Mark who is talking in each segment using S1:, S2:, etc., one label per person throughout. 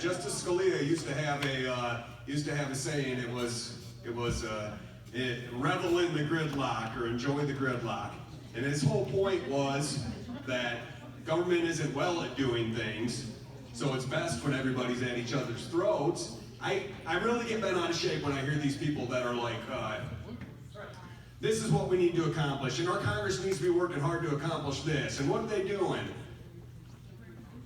S1: Justice Scalia used to have a saying. It was revel in the gridlock or enjoy the gridlock. And his whole point was that government isn't well at doing things, so it's best when everybody's at each other's throats. I really get bent out of shape when I hear these people that are like, this is what we need to accomplish, and our Congress needs to be working hard to accomplish this, and what are they doing?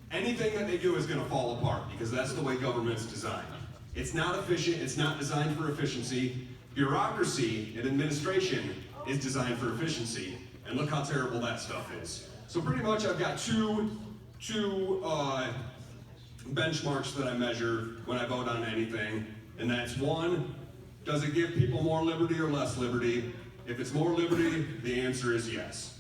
S1: Anything that they do is going to fall apart because that's the way government's designed. It's not efficient, it's not designed for efficiency. Bureaucracy and administration is designed for efficiency, and look how terrible that stuff is. So pretty much I've got two benchmarks that I measure when I vote on anything, and that's one, does it give people more liberty or less liberty? If it's more liberty, the answer is yes.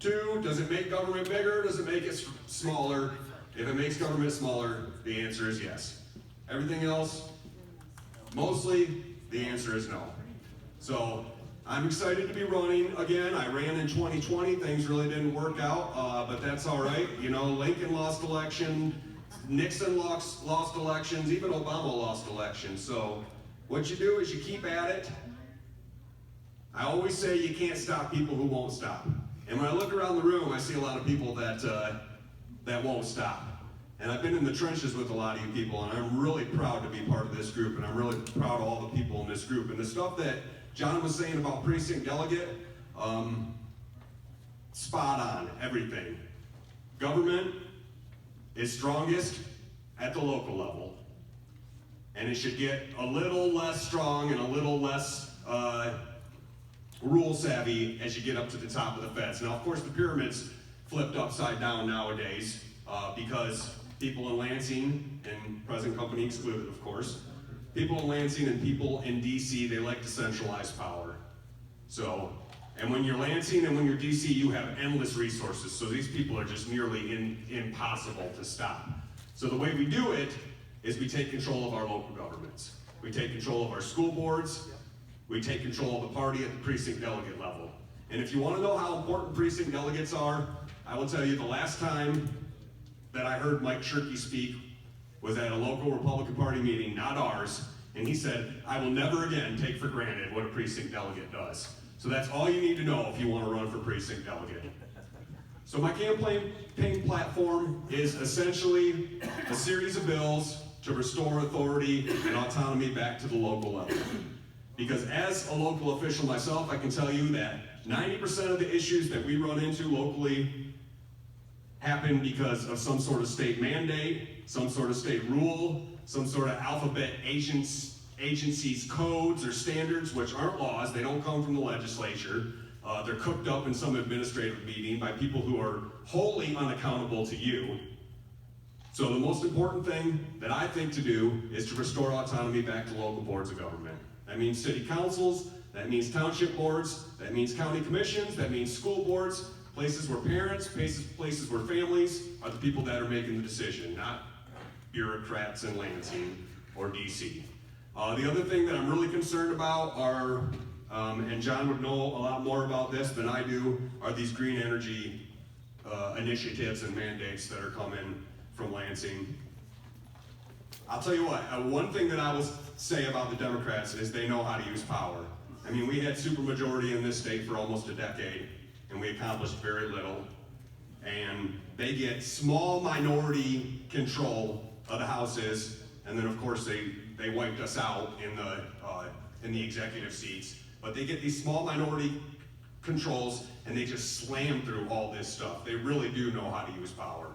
S1: Two, does it make government bigger? Does it make it smaller? If it makes government smaller, the answer is yes. Everything else, mostly, the answer is no. So I'm excited to be running again. I ran in 2020. Things really didn't work out, but that's all right. You know, Lincoln lost election, Nixon lost elections, even Obama lost elections. So what you do is you keep at it. I always say you can't stop people who won't stop. And when I look around the room, I see a lot of people that won't stop. And I've been in the trenches with a lot of you people, and I'm really proud to be part of this group, and I'm really proud of all the people in this group. And the stuff that John was saying about precinct delegate, spot on, everything. Government is strongest at the local level, and it should get a little less strong and a little less rule savvy as you get up to the top of the fence. Now, of course, the pyramid's flipped upside down nowadays because people in Lansing, and present company excluded, of course, people in Lansing and people in DC, they like to centralize power. So, and when you're Lansing and when you're DC, you have endless resources. So these people are just nearly impossible to stop. So the way we do it is we take control of our local governments. We take control of our school boards. We take control of the party at the precinct delegate level. And if you want to know how important precinct delegates are, I will tell you the last time that I heard Mike Shirkey speak was at a local Republican Party meeting, not ours, and he said, I will never again take for granted what a precinct delegate does. So that's all you need to know if you want to run for precinct delegate. So my campaign platform is essentially a series of bills to restore authority and autonomy back to the local level. Because as a local official myself, I can tell you that 90% of the issues that we run into locally happen because of some sort of state mandate, some sort of state rule, some sort of alphabet agency's codes or standards, which aren't laws. They don't come from the legislature. They're cooked up in some administrative meeting by people who are wholly unaccountable to you. So the most important thing that I think to do is to restore autonomy back to local boards of government. That means city councils, that means township boards, that means county commissions, that means school boards, places where parents, places where families are the people that are making the decision, not bureaucrats in Lansing or DC. The other thing that I'm really concerned about are, and John would know a lot more about this than I do, are these green energy initiatives and mandates that are coming from Lansing. I'll tell you what, one thing that I will say about the Democrats is they know how to use power. I mean, we had supermajority in this state for almost a decade, and we accomplished very little. And they get small minority control of the houses, and then of course they wiped us out in the executive seats. But they get these small minority controls, and they just slam through all this stuff. They really do know how to use power.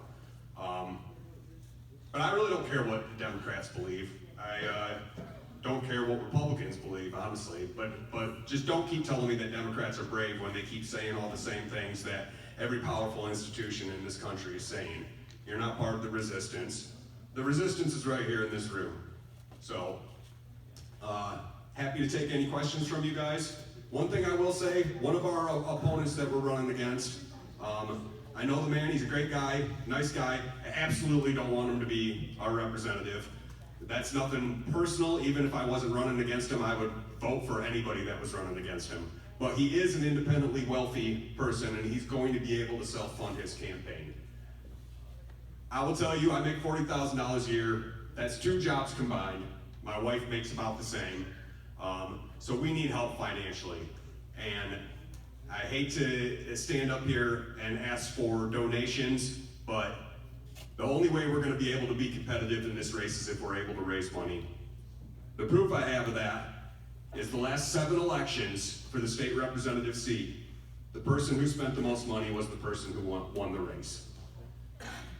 S1: But I really don't care what the Democrats believe. I don't care what Republicans believe, honestly. But just don't keep telling me that Democrats are brave when they keep saying all the same things that every powerful institution in this country is saying. You're not part of the resistance. The resistance is right here in this room. So, happy to take any questions from you guys. One thing I will say, one of our opponents that we're running against, I know the man, he's a great guy, nice guy. I absolutely don't want him to be our representative. That's nothing personal. Even if I wasn't running against him, I would vote for anybody that was running against him. But he is an independently wealthy person, and he's going to be able to self-fund his campaign. I will tell you, I make $40,000 a year. That's 2 jobs combined. My wife makes about the same. So we need help financially. And I hate to stand up here and ask for donations, but the only way we're going to be able to be competitive in this race is if we're able to raise money. The proof I have of that is the last 7 elections for the state representative seat. The person who spent the most money was the person who won the race.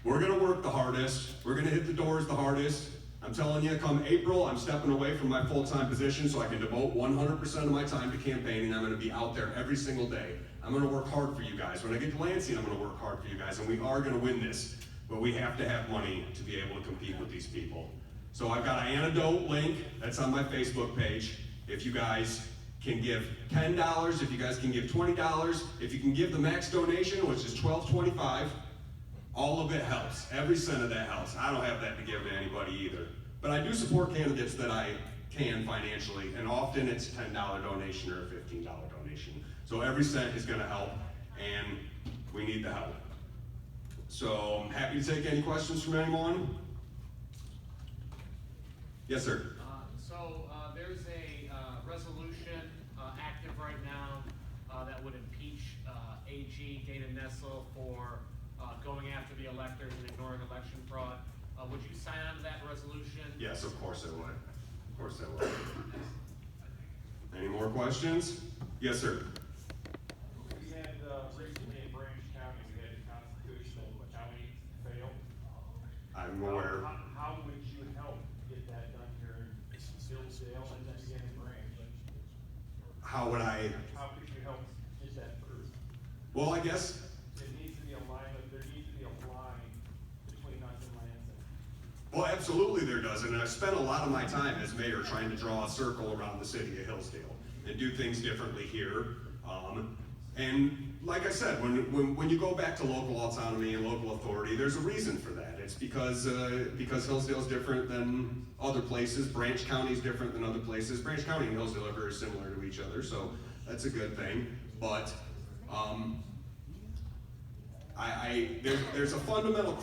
S1: We're going to work the hardest. We're going to hit the doors the hardest. I'm telling you, come April, I'm stepping away from my full-time position so I can devote 100% of my time to campaigning. I'm going to be out there every single day. I'm going to work hard for you guys. When I get to Lansing, I'm going to work hard for you guys, and we are going to win this. But we have to have money to be able to compete with these people. So I've got an antidote link that's on my Facebook page. If you guys can give $10, if you guys can give $20, if you can give the max donation, which is $12.25, all of it helps. Every cent of that helps. I don't have that to give to anybody either. But I do support candidates that I can financially, and often it's a $10 donation or a $15 donation. So every cent is going to help, and we need the help. So I'm happy to take any questions from anyone. Yes, sir.
S2: There's a resolution active right now that would impeach AG Dana Nessel for going after the electors and ignoring election fraud. Would you sign on to that resolution?
S1: Yes, of course I would. Of course I would. Any more questions? Yes, sir.
S3: We had recently in Branch County, we had a constitutional county fail.
S1: I'm aware.
S3: How would you help get that done here in Hillsdale and then again in Branch?
S1: How would I?
S3: How could you help get that through?
S1: Well, I guess.
S3: It needs to be alignment. There needs to be a line between us and Lansing.
S1: Well, absolutely there does, and I've spent a lot of my time as mayor trying to draw a circle around the city of Hillsdale and do things differently here. And like I said, when you go back to local autonomy and local authority, there's a reason for that. It's because Hillsdale is different than other places. Branch County is different than other places. Branch County and Hillsdale are very similar to each other, so that's a good thing. But there's a fundamental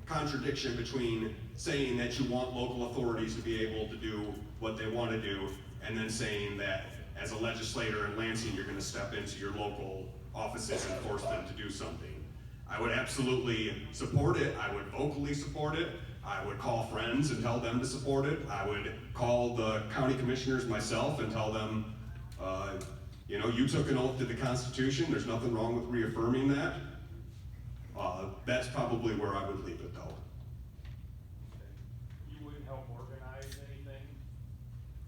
S1: contradiction between saying that you want local authorities to be able to do what they want to do, and then saying that as a legislator in Lansing, you're going to step into your local offices and force them to do something. I would absolutely support it. I would vocally support it. I would call friends and tell them to support it. I would call the county commissioners myself and tell them, you took an oath to the Constitution. There's nothing wrong with reaffirming that. That's probably where I would leave it, though.
S3: You wouldn't help organize anything?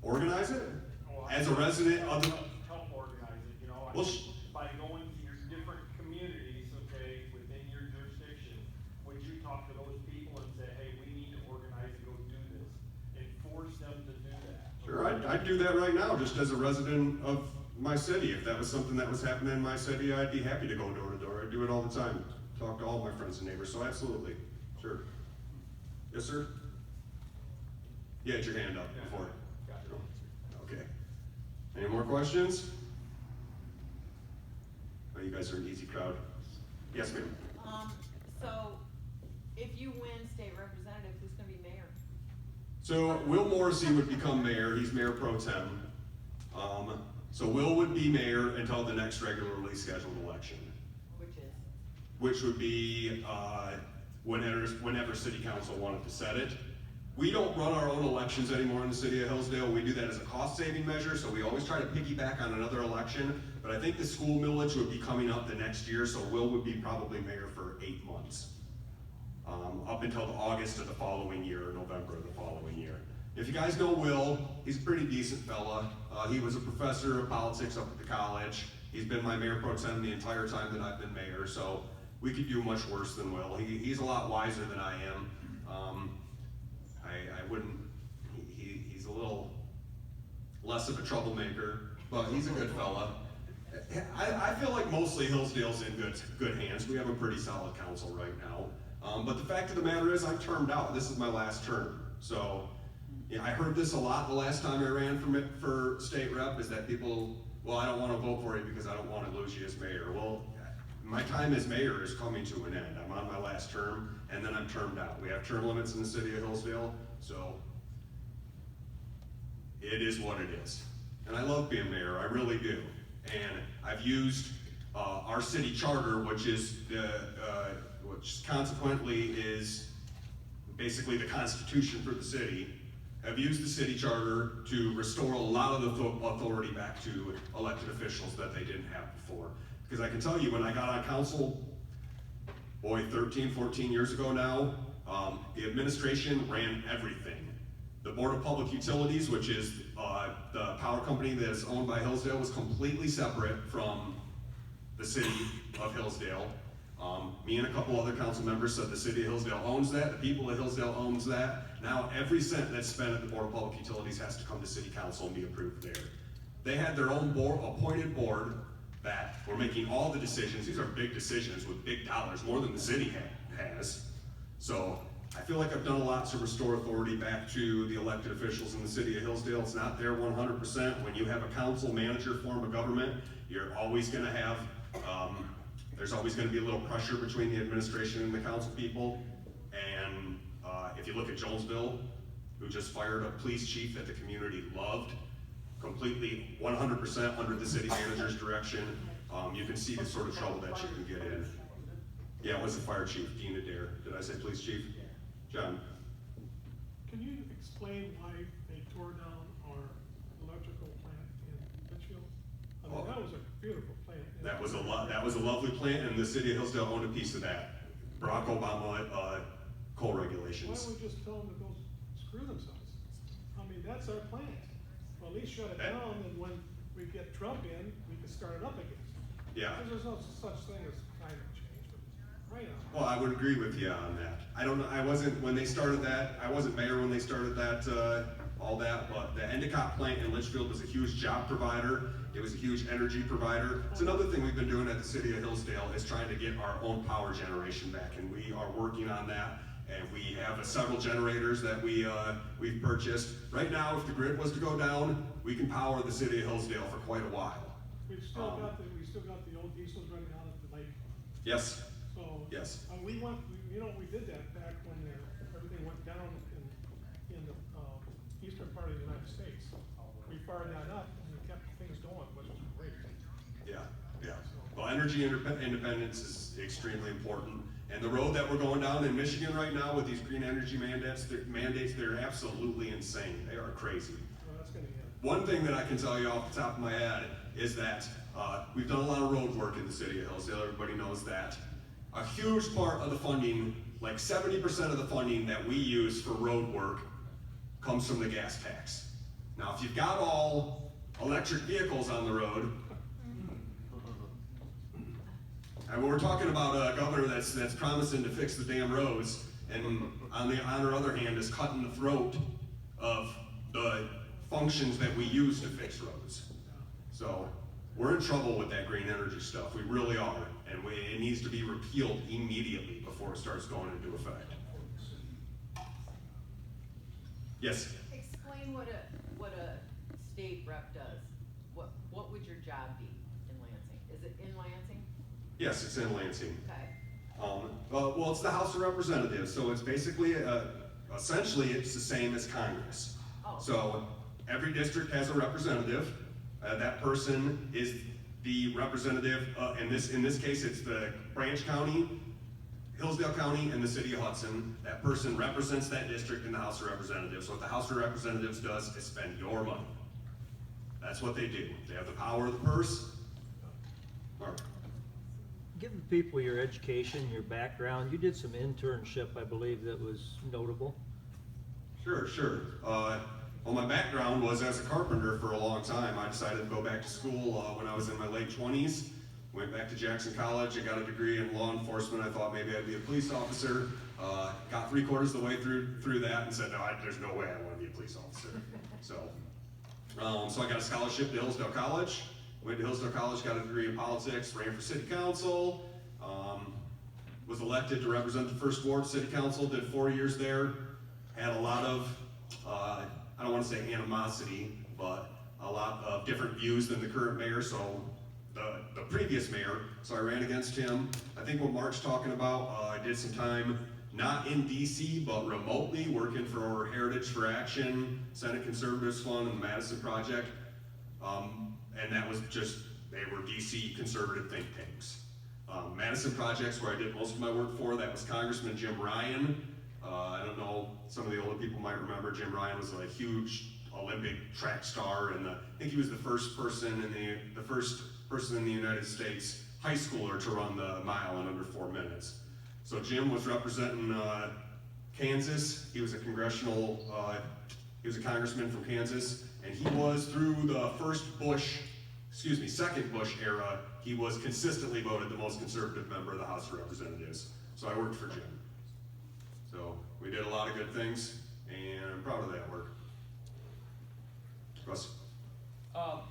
S1: Organize it?
S3: Well,
S1: As a resident of the...
S3: Help organize it,
S1: Well,
S3: by going to your different communities, okay, within your jurisdiction, would you talk to those people and say, hey, we need to organize to go do this, and force them to do that?
S1: Sure, I'd do that right now, just as a resident of my city. If that was something that was happening in my city, I'd be happy to go door to door. I do it all the time. Talk to all my friends and neighbors, so absolutely. Sure. Yes, sir? You had your hand up before. Okay. Any more questions? Oh, you guys are an easy crowd. Yes, ma'am.
S4: So if you win state representative, who's gonna be mayor?
S1: So Will Morrissey would become mayor. He's mayor pro tem. So Will would be mayor until the next regularly scheduled election, which would be whenever city council wanted to set it. We don't run our own elections anymore in the city of Hillsdale. We do that as a cost-saving measure, so we always try to piggyback on another election. But I think the school millage would be coming up the next year, so Will would be probably mayor for 8 months, up until August of the following year, or November of the following year. If you guys know Will, he's a pretty decent fella. He was a professor of politics up at the college. He's been my mayor pro tem the entire time that I've been mayor, so we could do much worse than Will. He's a lot wiser than I am. I wouldn't, he's a little less of a troublemaker, but he's a good fella. I feel like mostly Hillsdale's in good hands. We have a pretty solid council right now. But the fact of the matter is I'm termed out. This is my last term. So yeah, I heard this a lot the last time I ran for state rep, is that people, well, I don't want to vote for you because I don't want to lose you as mayor. Well, my time as mayor is coming to an end. I'm on my last term, and then I'm termed out. We have term limits in the city of Hillsdale, so it is what it is. And I love being mayor, I really do. And I've used our city charter, which consequently is basically the constitution for the city. I've used the city charter to restore a lot of the authority back to elected officials that they didn't have before. Because I can tell you, when I got on council, 13, 14 years ago now, the administration ran everything. The Board of Public Utilities, which is the power company that is owned by Hillsdale, was completely separate from the city of Hillsdale. Me and a couple other council members said the city of Hillsdale owns that, the people of Hillsdale owns that. Now every cent that's spent at the Board of Public Utilities has to come to city council and be approved there. They had their own board, appointed board, that were making all the decisions. These are big decisions with big dollars, more than the city has. So I feel like I've done a lot to restore authority back to the elected officials in the city of Hillsdale. It's not there 100%. When you have a council manager form of government, you're always gonna have, there's always gonna be a little pressure between the administration and the council people. And if you look at Jonesville, who just fired a police chief that the community loved, completely 100% under the city manager's direction, you can see the sort of trouble that you can get in. Yeah, it was the fire chief, Dean Adair. Did I say police chief? John?
S5: Can you explain why they tore down our electrical plant in Litchfield? I mean, that was a beautiful plant.
S1: That was a lovely plant, and the city of Hillsdale owned a piece of that. Barack Obama coal
S5: Why
S1: regulations.
S5: don't we just tell them to go screw themselves? I mean, that's our plant. Well, at least shut it down, and when we get Trump in, we can start it up again.
S1: Yeah.
S5: Because there's no such thing as climate change, but right on.
S1: Well, I would agree with you on that. I don't know, I wasn't mayor when they started that, all that, but the Endicott plant in Litchfield was a huge job provider. It was a huge energy provider. It's another thing we've been doing at the city of Hillsdale is trying to get our own power generation back, and we are working on that. And we have several generators that we've purchased. Right now, if the grid was to go down, we can power the city of Hillsdale for quite a while.
S5: We still got the old diesels running out at the lake.
S1: Yes.
S5: So.
S1: Yes.
S5: We did that back when everything went down in the eastern part of the United States. We fired that up and we kept things going, which was great.
S1: Yeah, yeah. Well, energy independence is extremely important. And the road that we're going down in Michigan right now with these green energy mandates, they're absolutely insane. They are crazy.
S5: Well, that's gonna end.
S1: One thing that I can tell you off the top of my head is that we've done a lot of road work in the city of Hillsdale. Everybody knows that. A huge part of the funding, like 70% of the funding that we use for road work comes from the gas tax. Now, if you've got all electric vehicles on the road, and we're talking about a governor that's promising to fix the damn roads, and on her other hand is cutting the throat of the functions that we use to fix roads. So we're in trouble with that green energy stuff. We really are, and it needs to be repealed immediately before it starts going into effect. Yes.
S4: Explain what a state rep does. What would your job be in Lansing? Is it in Lansing?
S1: Yes, it's in Lansing.
S4: Okay.
S1: Well, it's the House of Representatives, so it's basically, essentially, it's the same as Congress.
S4: Oh.
S1: So every district has a representative. That person is the representative, in this case, it's the Branch County, Hillsdale County, and the City of Hudson. That person represents that district in the House of Representatives. What the House of Representatives does is spend your money. That's what they do. They have the power of the purse. Mark.
S6: Give the people your education, your background. You did some internship, I believe, that was notable.
S1: Sure. Well, my background was as a carpenter for a long time. I decided to go back to school when I was in my late 20s. Went back to Jackson College. I got a degree in law enforcement. I thought maybe I'd be a police officer. Got 3/4 of the way through that and said, no, there's no way I want to be a police officer. So I got a scholarship to Hillsdale College. Went to Hillsdale College, got a degree in politics, ran for city council, was elected to represent the First Ward City Council, did 4 years there, had a lot of, I don't want to say animosity, but a lot of different views than the current mayor, so the previous mayor, so I ran against him. I think what Mark's talking about, I did some time, not in DC, but remotely, working for Heritage for Action, Senate Conservatives Fund, and the Madison Project. And that was just, they were DC conservative think tanks. Madison Project's where I did most of my work for, that was Congressman Jim Ryan. I don't know, some of the older people might remember, Jim Ryan was a huge Olympic track star, and I think he was the first person in the United States, high schooler, to run the mile in under 4 minutes. So Jim was representing Kansas. He was a he was a congressman from Kansas, and he was through the second Bush era, he was consistently voted the most conservative member of the House of Representatives. So I worked for Jim. So we did a lot of good things, and I'm proud of that work. Russ?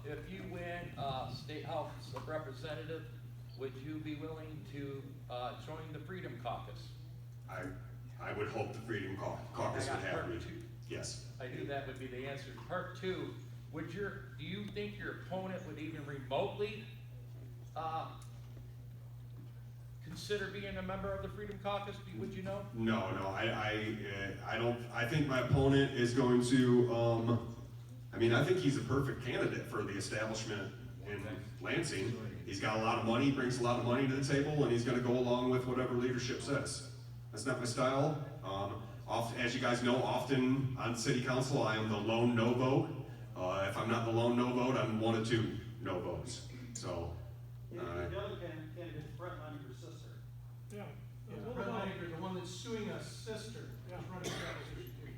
S7: If you win State House of Representative, would you be willing to join the Freedom Caucus?
S1: I would hope the Freedom Caucus
S7: I
S1: would
S7: got
S1: have
S7: part
S1: me.
S7: two.
S1: Yes.
S7: I knew that would be the answer. Part two, do you think your opponent would even remotely consider being a member of the Freedom Caucus? Would you know?
S1: No, I don't. I think my opponent is going to. I think he's a perfect candidate for the establishment in Lansing. He's got a lot of money, brings a lot of money to the table, and he's going to go along with whatever leadership says. That's not my style. As you guys know, often on city council, I am the lone no vote. If I'm not the lone no vote, I'm one of 2 no votes. So.
S3: The other candidate is Brett Leininger, your sister.
S5: Yeah.
S8: Yeah, Brett Leininger, the one that's suing a sister, is running for District 3.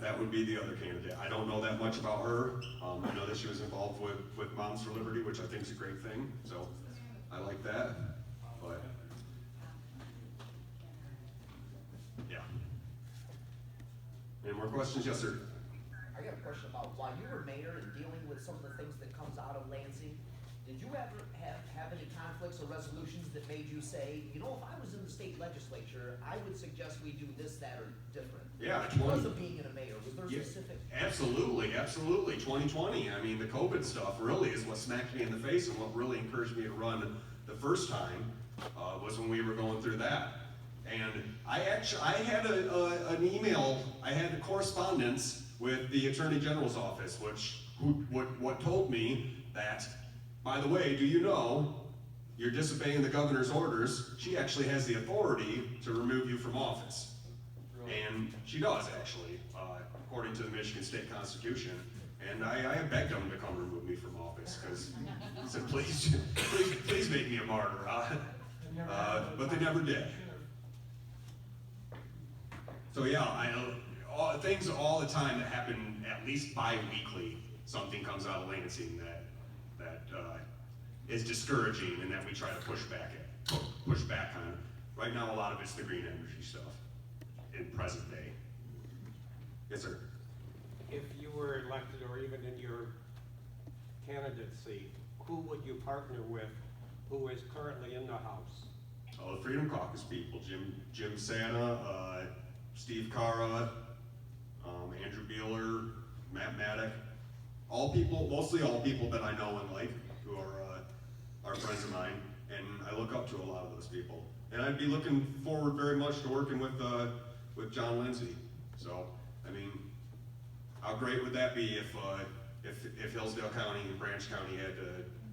S1: That would be the other candidate. I don't know that much about her. I know that she was involved with Moms for Liberty, which I think is a great thing. So I like that. But yeah. Any more questions? Yes, sir.
S9: I got a question about, while you were mayor and dealing with some of the things that comes out of Lansing, did you ever have any conflicts or resolutions that made you say, you know, if I was in the state legislature, I would suggest we do this, that, or different?
S1: Yeah,
S9: Because of being a mayor, was there
S1: Yeah,
S9: specific?
S1: absolutely. 2020, the COVID stuff really is what smacked me in the face, and what really encouraged me to run the first time was when we were going through that. And I had an email, I had a correspondence with the Attorney General's office, what told me that, by the way, do you know, you're disobeying the governor's orders. She actually has the authority to remove you from office. And she does, actually, according to the Michigan State Constitution. And I begged them to come remove me from office, because I said, please make me a martyr. But they never did. So yeah, I know things all the time that happen at least bi-weekly. Something comes out of Lansing that is discouraging, and that we try to push back on. Right now, a lot of it's the green energy stuff in present day. Yes, sir.
S10: If you were elected, or even in your candidacy, who would you partner with who is currently in the House?
S1: Oh, the Freedom Caucus people: Jim Santa, Steve Cara, Andrew Beeler, Matt Maddock. Mostly all people that I know and like, who are friends of mine, and I look up to a lot of those people. And I'd be looking forward very much to working with John Lindsay. So, how great would that be if Hillsdale County and Branch County had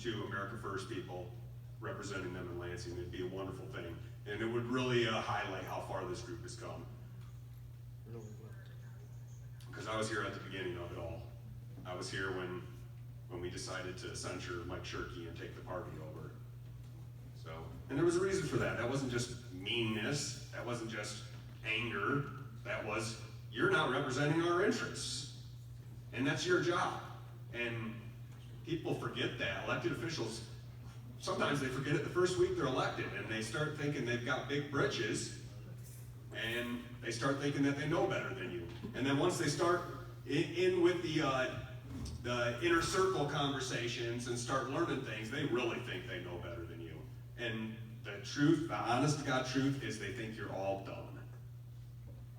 S1: 2 America First people representing them in Lansing? It'd be a wonderful thing, and it would really highlight how far this group has come. Because I was here at the beginning of it all. I was here when we decided to censure Mike Shirkey and take the party over. So, and there was a reason for that. That wasn't just meanness. That wasn't just anger. That was, you're not representing our interests. And that's your job. And people forget that. Elected officials, sometimes they forget it the first week they're elected, and they start thinking they've got big britches, and they start thinking that they know better than you. And then once they start in with the inner circle conversations and start learning things, they really think they know better than you. And the truth, the honest to God truth, is they think you're all dumb.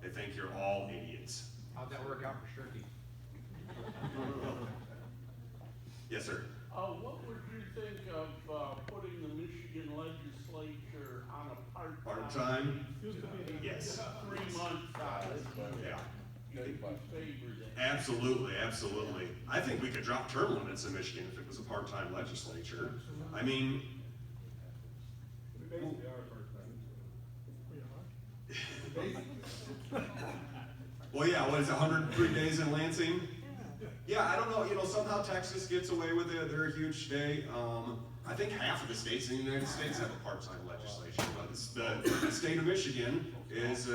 S1: They think you're all idiots.
S7: How'd that work out for Shirkey?
S1: Yes, sir.
S11: What would you think of, putting the Michigan legislature on a part-time?
S1: Part-time?
S5: Used to be.
S1: Yes.
S11: 3 months,
S1: Yeah.
S11: you'd be favored it.
S1: Absolutely, absolutely. I think we could drop term limits in Michigan if it was a part-time legislature. I mean,
S3: We basically are part-time.
S5: We are.
S1: well, yeah, what is it, 103 days in Lansing? Yeah, I don't know, somehow Texas gets away with it, they're a huge state. I think half of the states in the United States have a part-time legislature, but the state of Michigan is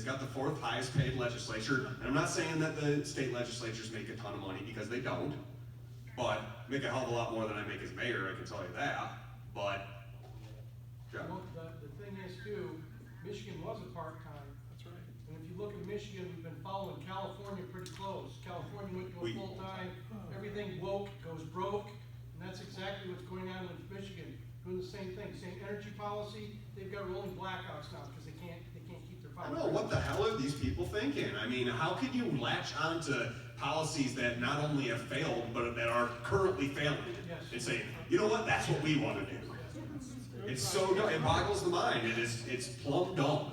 S1: got the 4th highest paid legislature. And I'm not saying that the state legislatures make a ton of money, because they don't, but make a hell of a lot more than I make as mayor, I can tell you that. But, yeah.
S8: Well, the thing is too, Michigan was a part-time.
S5: That's right.
S8: And if you look at Michigan, we've been following California pretty close. California went to a full-time, everything woke, goes broke, and that's exactly what's going on with Michigan. Doing the same thing, same energy policy, they've got rolling blackouts now because they can't keep their
S1: I
S8: power.
S1: don't know, what the hell are these people thinking? I mean, how can you latch onto policies that not only have failed, but that are currently failing?
S8: Yes.
S1: And say, you know what, that's what we want to do. It's so dumb, it boggles the mind, it's plumb dumb.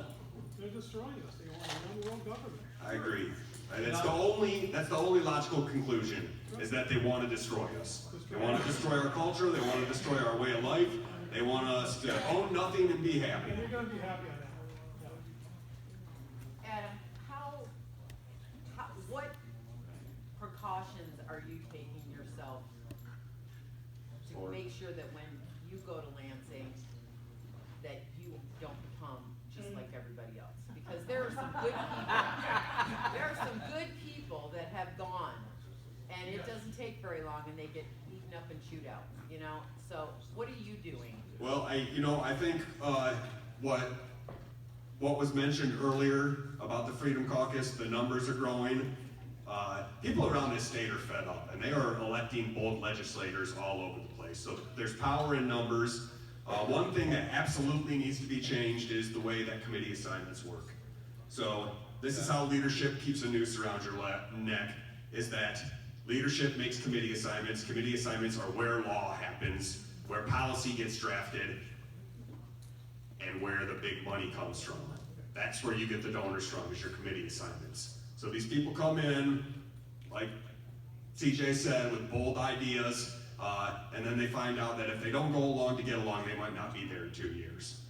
S5: They're destroying us. They want a one-world government.
S1: I agree. And that's the only logical conclusion, is that they want to destroy us. They want to destroy our culture, they want to destroy our way of life, they want us to own nothing and be happy.
S5: And you're gonna be happy on that.
S4: Adam, what precautions are you taking yourself to make sure that when you go to Lansing, that you don't become just like everybody else? Because there are some good people, that have gone, and it doesn't take very long, and they get eaten up and chewed out, So, what are you doing?
S1: Well, I think what was mentioned earlier about the Freedom Caucus, the numbers are growing. People around this state are fed up, and they are electing bold legislators all over the place. So there's power in numbers. One thing that absolutely needs to be changed is the way that committee assignments work. So this is how leadership keeps a noose around your neck, is that leadership makes committee assignments. Committee assignments are where law happens, where policy gets drafted, and where the big money comes from. That's where you get the donors from, is your committee assignments. So these people come in, like CJ said, with bold ideas, and then they find out that if they don't go along to get along, they might not be there in 2 years.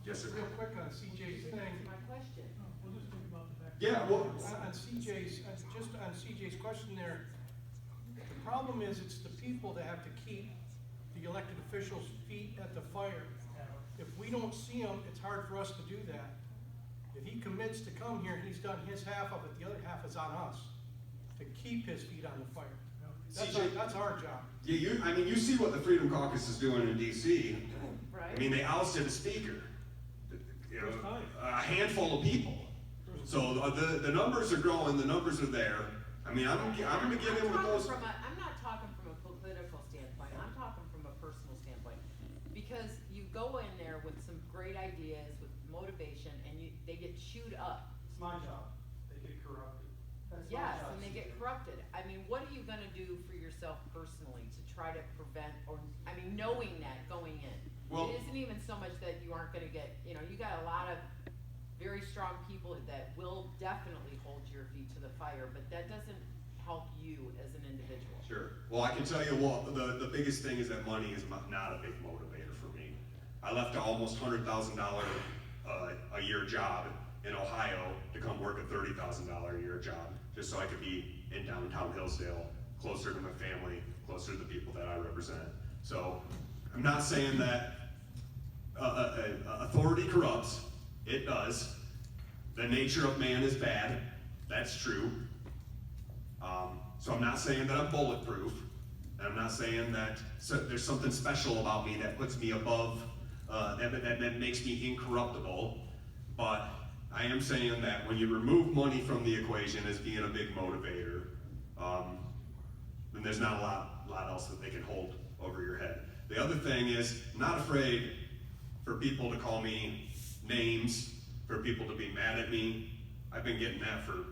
S1: Yes, sir?
S8: Real quick on CJ's thing.
S4: My question.
S5: We'll just think about the fact.
S1: Yeah, well,
S8: On CJ's question there, the problem is it's the people that have to keep the elected officials' feet at the fire. If we don't see them, it's hard for us to do that. If he commits to come here, he's done his half of it, the other half is on us, to keep his feet on the fire. That's our job.
S1: yeah, you see what the Freedom Caucus is doing in DC.
S4: Right?
S1: I mean, they ousted a speaker, a handful of people. So the numbers are growing, the numbers are there. I mean, I'm gonna give him the most.
S4: I'm not talking from a political standpoint, I'm talking from a personal standpoint. Because you go in there with some great ideas, with motivation, and they get chewed up.
S3: It's my job. They get corrupted. That's my
S4: Yes,
S3: job,
S4: and they get
S3: CJ.
S4: corrupted. I mean, what are you gonna do for yourself personally to try to prevent, knowing that going in?
S1: Well-
S4: It isn't even so much that you aren't gonna get, you got a lot of very strong people that will definitely hold your feet to the fire, but that doesn't help you as an individual.
S1: Sure. Well, I can tell you what, the biggest thing is that money is not a big motivator for me. I left an almost $100,000 a year job in Ohio to come work a $30,000 a year job, just so I could be in downtown Hillsdale, closer to my family, closer to the people that I represent. So I'm not saying that authority corrupts. It does. The nature of man is bad. That's true. So I'm not saying that I'm bulletproof, and I'm not saying that there's something special about me that puts me above, that makes me incorruptible. But I am saying that when you remove money from the equation as being a big motivator, then there's not a lot else that they can hold over your head. The other thing is, I'm not afraid for people to call me names, for people to be mad at me. I've been getting that for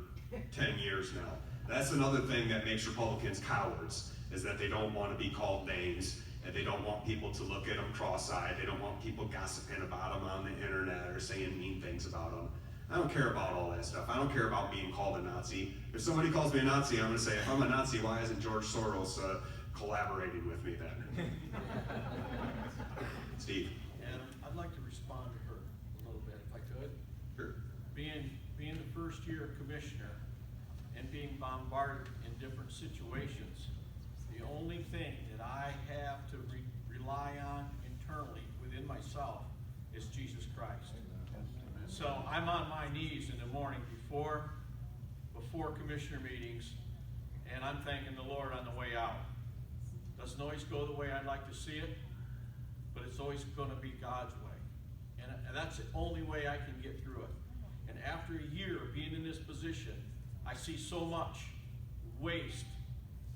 S1: 10 years now. That's another thing that makes Republicans cowards, is that they don't want to be called names, and they don't want people to look at them cross-eyed. They don't want people gossiping about them on the internet or saying mean things about them. I don't care about all that stuff. I don't care about being called a Nazi. If somebody calls me a Nazi, I'm going to say, if I'm a Nazi, why isn't George Soros collaborating with me then? Steve?
S12: And I'd like to respond to her a little bit, if I could.
S1: Sure.
S12: Being the first year commissioner and being bombarded in different situations, the only thing that I have to rely on internally within myself is Jesus Christ. So I'm on my knees in the morning before commissioner meetings, and I'm thanking the Lord on the way out. Doesn't always go the way I'd like to see it, but it's always going to be God's way. And that's the only way I can get through it. And after a year of being in this position, I see so much waste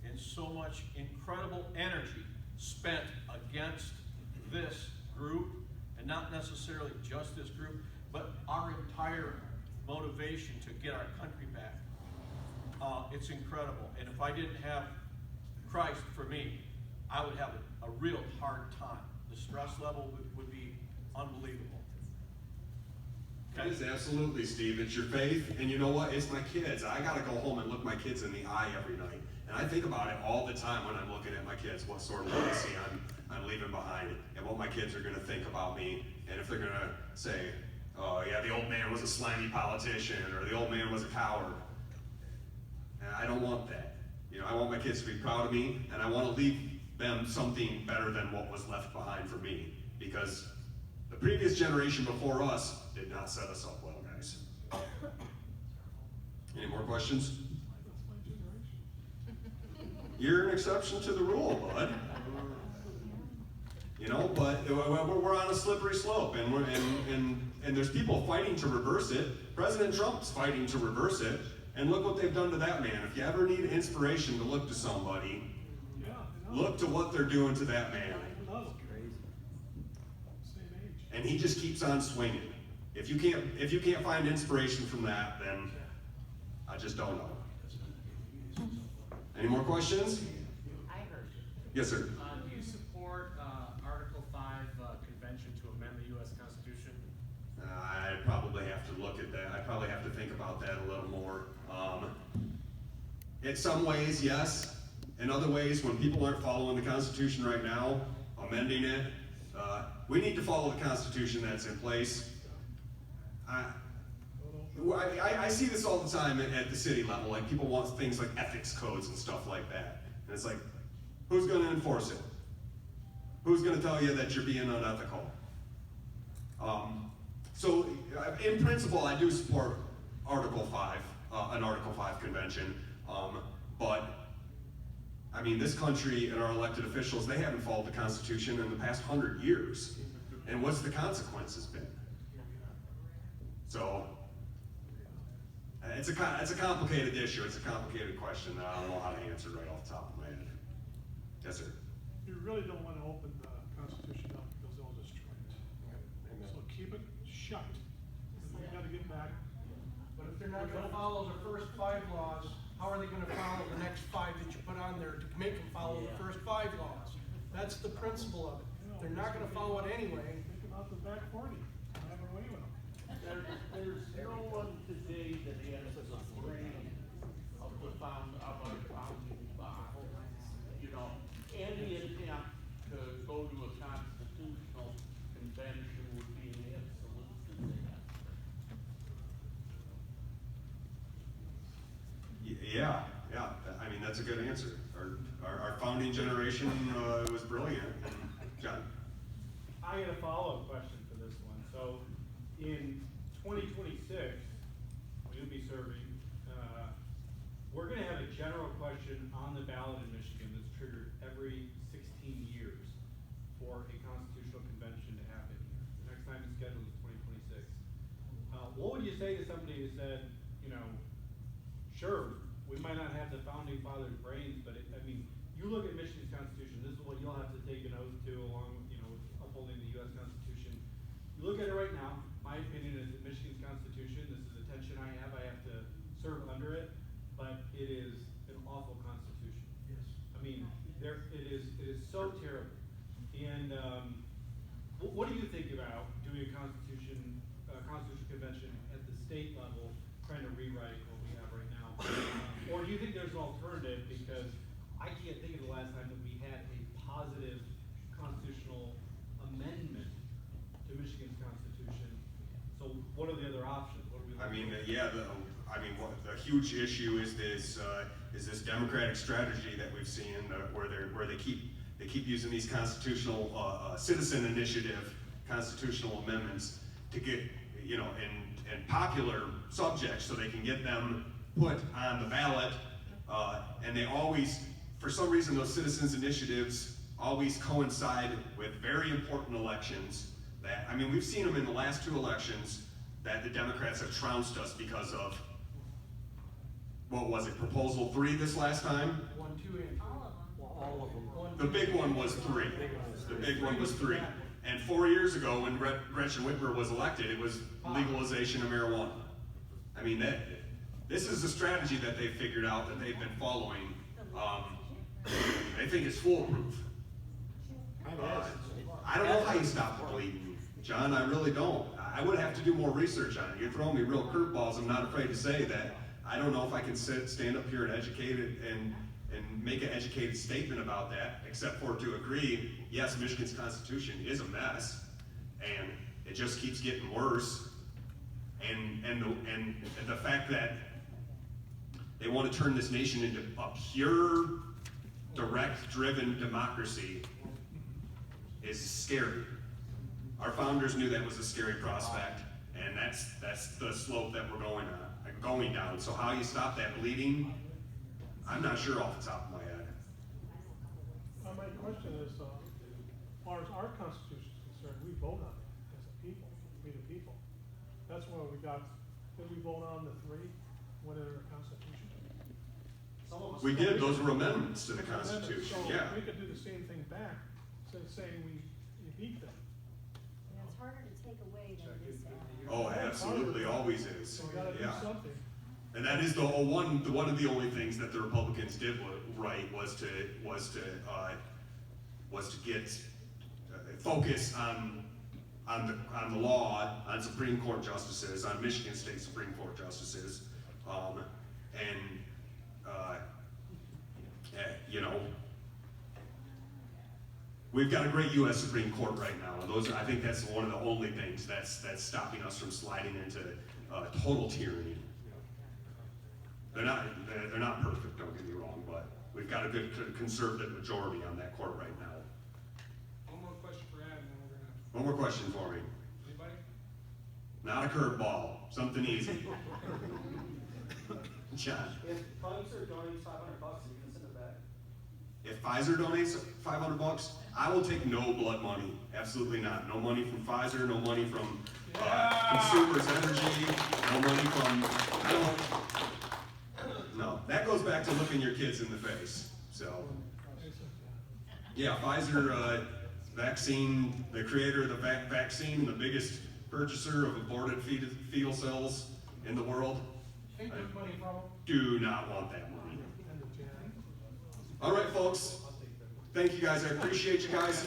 S12: and so much incredible energy spent against this group, and not necessarily just this group, but our entire motivation to get our country back. It's incredible. And if I didn't have Christ for me, I would have a real hard time. The stress level would be unbelievable.
S1: It is absolutely, Steve. It's your faith, and you know what? It's my kids. I got to go home and look my kids in the eye every night. And I think about it all the time when I'm looking at my kids, what sort of legacy I'm leaving behind, and what my kids are going to think about me, and if they're going to say, oh yeah, the old man was a slimy politician, or the old man was a coward. And I don't want that. You know, I want my kids to be proud of me, and I want to leave them something better than what was left behind for me, because the previous generation before us did not set us up well, guys. Any more questions? You're an exception to the rule, bud. You know, but we're on a slippery slope, and there's people fighting to reverse it. President Trump's fighting to reverse it, and look what they've done to that man. If you ever need inspiration to look to somebody, look to what they're doing to that man. And he just keeps on swinging. If you can't find inspiration from that, then I just don't know. Any more questions?
S4: I heard you.
S1: Yes, sir.
S2: Do you support Article 5 convention to amend the U.S. Constitution?
S1: I probably have to look at that. I probably have to think about that a little more. In some ways, yes. In other ways, when people aren't following the Constitution right now, amending it, we need to follow the Constitution that's in place. I see this all the time at the city level. Like, people want things like ethics codes and stuff like that. And it's like, who's going to enforce it? Who's going to tell you that you're being unethical? So, in principle, I do support Article 5, an Article 5 convention. But, I mean, this country and our elected officials, they haven't followed the Constitution in the past 100 years. And what's the consequences been? So, it's a complicated issue. It's a complicated question that I don't know how to answer right off the top of my head. Yes, sir.
S5: You really don't want to open the Constitution up because it'll destroy it. So keep it shut. You got to get back.
S8: But if they're not gonna follow the first 5 laws, how are they gonna follow the next 5 that you put on there to make them follow the first 5 laws? That's the principle of it. They're not gonna follow it anyway.
S5: Think about the back 40. Have away with them.
S11: There's no one today that has the brain of the founding body. You know, any attempt to go to a constitutional convention would be an absolute disaster.
S1: Yeah. I mean, that's a good answer. Our founding generation was brilliant. John?
S13: I got a follow-up question for this one. So, in 2026, when you'll be serving, we're gonna have a general question on the ballot in Michigan that's triggered every 16 years for a constitutional convention to happen here. The next time it's scheduled is 2026. What would you say to somebody who said, you know, sure, we might not have the founding fathers' brains, but I mean, you look at Michigan's constitution, this is what you'll have to take an oath to along with, upholding the U.S. Constitution. You look at it right now, my opinion is that Michigan's Constitution, this is a tension I have to serve under it, but it is an awful Constitution.
S8: Yes.
S13: I mean, it is so terrible. And, what do you think about doing a constitutional convention at the state level, trying to rewrite what we have right now? Or do you think there's an alternative, because I can't think of the last time that we had a positive constitutional amendment to Michigan's constitution. So what are the other options? What are we looking at?
S1: The huge issue is this democratic strategy that we've seen, where they keep using these constitutional citizen initiative constitutional amendments to get in popular subjects so they can get them put on the ballot, and they always, for some reason, those citizens initiatives always coincide with very important elections. We've seen them in the last 2 elections that the Democrats have trounced us because of. What was it, Proposal 3 this last time?
S8: 1, 2, and 3.
S6: All of them.
S1: The big one was 3. The big one was 3. And 4 years ago, when Gretchen Whitmer was elected, it was legalization of marijuana. This is a strategy that they've figured out, that they've been following. They think it's foolproof. I don't know how you stop the bleeding, John. I really don't. I would have to do more research on it. You're throwing me real curveballs. I'm not afraid to say that. I don't know if I can stand up here and educate it and make an educated statement about that, except for to agree, yes, Michigan's constitution is a mess, and it just keeps getting worse. And the fact that they want to turn this nation into a pure, direct-driven democracy is scary. Our founders knew that was a scary prospect, and that's the slope that we're going down. So how you stop that bleeding, I'm not sure off the top of my head.
S5: My question is, as far as our constitution is concerned, we vote on it as a people, we the people. That's why did we vote on the 3 when in our constitution?
S1: We did, those were amendments to the Constitution,
S5: So
S1: yeah.
S5: we could do the same thing back, saying we beat them.
S14: And it's harder to take away than it is to add.
S1: Oh, it absolutely always is,
S5: So we gotta do
S1: yeah.
S5: something.
S1: And that is one of the only things that the Republicans did right was to get focus on the law, on Supreme Court justices, on Michigan State Supreme Court justices, we've got a great U.S. Supreme Court right now, and I think that's one of the only things that's stopping us from sliding into total tyranny. They're not perfect, don't get me wrong, but we've got a good conservative majority on that court right now.
S5: One more question for Adam, and then we're gonna.
S1: One more question for me.
S5: Anybody?
S1: Not a curveball, something easy. John.
S3: If Pfizer donates $500, are you gonna send it back?
S1: If Pfizer donates $500, I will take no blood money. Absolutely not. No money from Pfizer, no money from Consumers Energy, no money from, no. That goes back to looking your kids in the face, so. Yeah, Pfizer vaccine, the creator of the vaccine, the biggest purchaser of aborted fetal cells in the world.
S8: Take this money from them.
S1: Do not want that money. All right, folks. Thank you guys. I appreciate you guys.